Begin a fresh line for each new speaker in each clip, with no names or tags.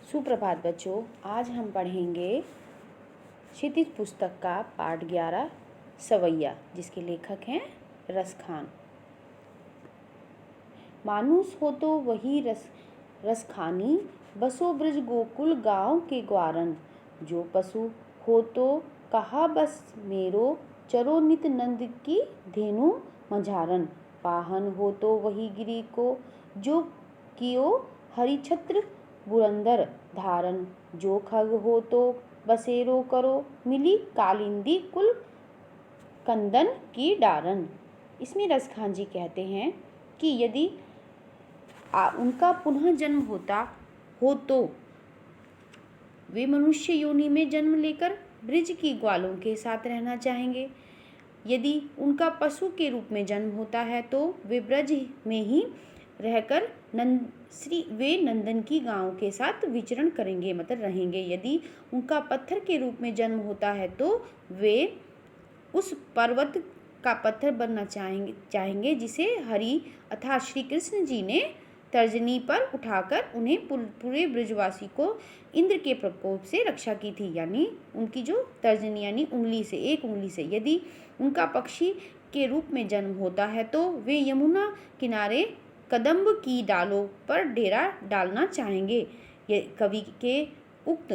सुप्रभात बच्चों, आज हम पढ़ेंगे क्षितिज पुस्तक का पाठ 11 सवैया, जिसके लेखक हैं रसखान। मानुष हो तो वही रसखानी, बसो ब्रज गोकुल गाँव के ग्वारन। जो पशु हो तो कहा बस मेरो, चरो नित नंद की धेनु मझारन। पाहन हो तो वही गिरी को, जो कियो हरिछत्र बुरंदर धारन। जो खग हो तो बसेरो करो, मिली कालिंदी कुल कंदन की डारन। इसमें रसखान जी कहते हैं कि यदि उनका पुनः जन्म होता हो तो वे मनुष्य योनि में जन्म लेकर ब्रज की ग्वालों के साथ रहना चाहेंगे। यदि उनका पशु के रूप में जन्म होता है तो वे ब्रज में ही रहकर वे नंदन की गांव के साथ विचरण करेंगे, मतलब रहेंगे। यदि उनका पत्थर के रूप में जन्म होता है तो वे उस पर्वत का पत्थर बनना चाहेंगे जिसे हरि अर्थात श्री कृष्ण जी ने तर्जनी पर उठाकर उन्हें पूरे ब्रजवासी को इंद्र के प्रकोप से रक्षा की थी, यानी उनकी जो तर्जनी यानी उंगली से, एक उंगली से। यदि उनका पक्षी के रूप में जन्म होता है तो वे यमुना किनारे कदम्ब की डालों पर डेरा डालना चाहेंगे। ये कवि के उक्त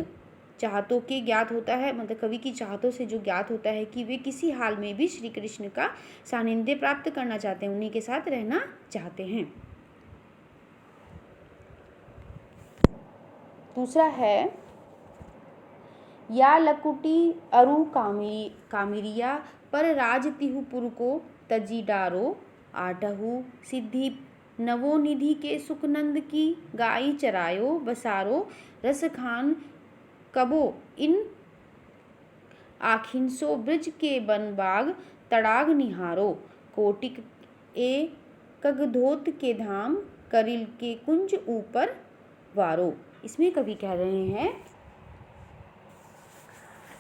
चाहतों के ज्ञात होता है, मतलब कवि की चाहतों से जो ज्ञात होता है कि वे किसी हाल में भी श्री कृष्ण का सानिध्य प्राप्त करना चाहते हैं, उन्हीं के साथ रहना चाहते हैं। दूसरा है या लकुटी अरु कामिरिया, पर राज तिहुपुर को तजी डारो। आठहु सिद्धि नवोनिधि के सुखनंद की, गाई चरायो बसारो रसखान कबो इन आखिनसो। ब्रज के बन बाग तड़ाग निहारो, कोटिक ए कगधोत के धाम, करिल के कुंज ऊपर वारो। इसमें कवि कह रहे हैं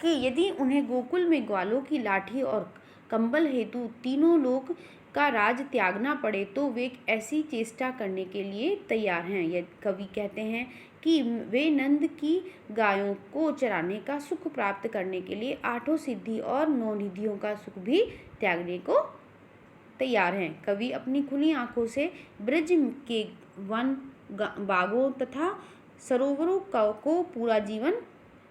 कि यदि उन्हें गोकुल में ग्वालों की लाठी और कंबल हेतु तीनों लोक का राज त्यागना पड़े तो वे ऐसी चेष्टा करने के लिए तैयार हैं। यह कवि कहते हैं कि वे नंद की गायों को चराने का सुख प्राप्त करने के लिए आठों सिद्धि और 9 निधियों का सुख भी त्यागने को तैयार हैं। कवि अपनी खुली आंखों से ब्रज के वन बागों तथा सरोवरों को पूरा जीवन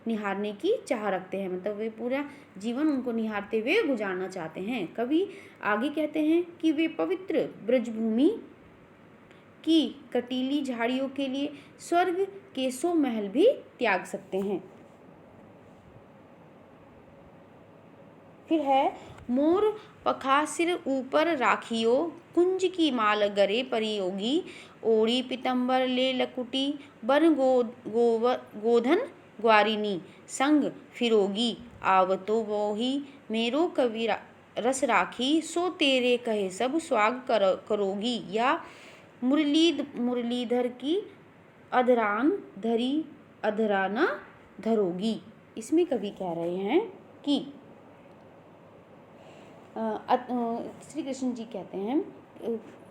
निहारने की चाह रखते हैं, मतलब वे पूरा जीवन उनको निहारते हुए गुजारना चाहते हैं। कवि आगे कहते हैं कि वे पवित्र ब्रजभूमि की कटीली झाड़ियों के लिए स्वर्ग के 100 महल भी त्याग सकते हैं। फिर है मोर पखा सिर ऊपर राखियो, कुंज की माल गरे परियोगी। ओड़ी पितंबर ले लकुटी, बन गोधन ग्वारिनी, संग फिरोगी। आवतो वोही मेरो कवि रस राखी, सो तेरे कहे सब स्वाग करोगी। या मुरलीधर की अधरान धरी, अधरा न धरोगी। इसमें कवि कह रहे हैं कि श्री कृष्ण जी कहते हैं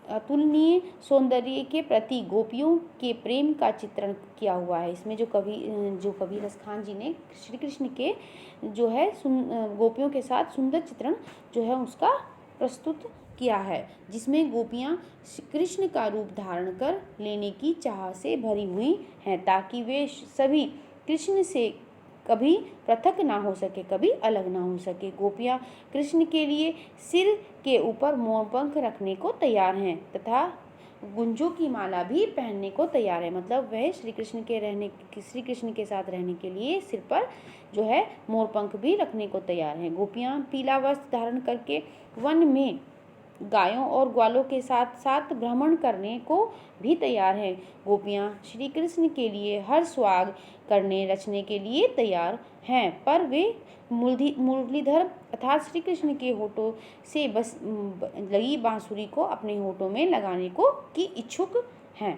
अतुलनीय सौंदर्य के प्रति गोपियों के प्रेम का चित्रण किया हुआ है। इसमें जो कवि रसखान जी ने श्री कृष्ण के जो है गोपियों के साथ सुंदर चित्रण जो है उसका प्रस्तुत किया है, जिसमें गोपियां कृष्ण का रूप धारण कर लेने की चाह से भरी हुई हैं, ताकि वे सभी कृष्ण से कभी पृथक ना हो सके, कभी अलग ना हो सके। गोपियां कृष्ण के लिए सिर के ऊपर मोरपंख रखने को तैयार हैं तथा गुंजों की माला भी पहनने को तैयार है, मतलब वह श्री कृष्ण के साथ रहने के लिए सिर पर जो है मोरपंख भी रखने को तैयार हैं। गोपियां पीला वस्त्र धारण करके वन में गायों और ग्वालों के साथ साथ भ्रमण करने को भी तैयार हैं। गोपियां श्री कृष्ण के लिए हर स्वाग करने रचने के लिए तैयार हैं, पर वे मुरलीधर अर्थात श्री कृष्ण के होठों से बस लगी बांसुरी को अपने होठों में लगाने को की इच्छुक हैं।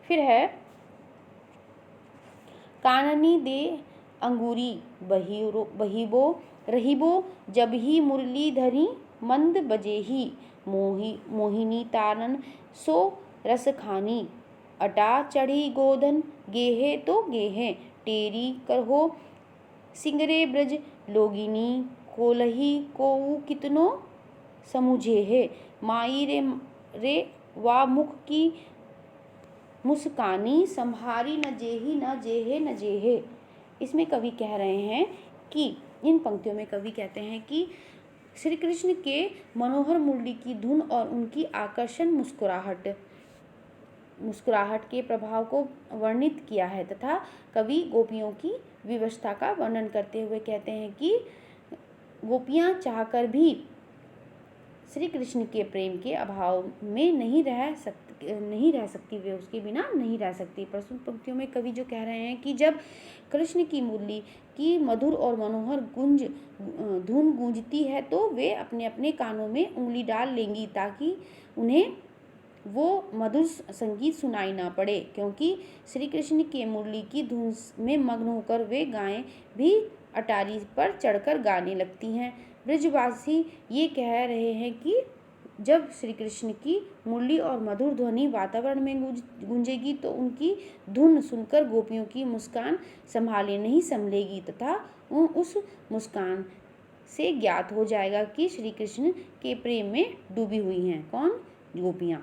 फिर है काननी दे अंगूरी, बहिबो रहिबो जब ही मुरलीधरी, मंद बजे ही मोहिनी तारन सो रसखानी। अटा चढ़ी गोधन, गेहे तो गेहे, टेरी करहो सिंगरे ब्रज लोगिनी, कोलही कोऊ कितनो समुझे है, माई रे वा मुख की मुस्कानी, संभारी न जेही न जेहे न जेहे। इसमें कवि कह रहे हैं कि इन पंक्तियों में कवि कहते हैं कि श्री कृष्ण के मनोहर मुरली की धुन और उनकी आकर्षण मुस्कुराहट के प्रभाव को वर्णित किया है, तथा कवि गोपियों की विवशता का वर्णन करते हुए कहते हैं कि गोपियाँ चाहकर भी श्री कृष्ण के प्रेम के अभाव में नहीं रह सकती, वे उसके बिना नहीं रह सकती। प्रस्तुत पंक्तियों में कवि जो कह रहे हैं कि जब कृष्ण की मुरली की मधुर और मनोहर धुन गूंजती है तो वे अपने अपने कानों में उंगली डाल लेंगी ताकि उन्हें वो मधुर संगीत सुनाई ना पड़े, क्योंकि श्री कृष्ण के मुरली की धुन में मग्न होकर वे गायें भी अटारी पर चढ़कर गाने लगती हैं। ब्रजवासी ये कह रहे हैं कि जब श्री कृष्ण की मुरली और मधुर ध्वनि वातावरण में गूंजेगी तो उनकी धुन सुनकर गोपियों की मुस्कान संभाले नहीं संभलेगी, तथा उस मुस्कान से ज्ञात हो जाएगा कि श्री कृष्ण के प्रेम में डूबी हुई हैं कौन? गोपियाँ।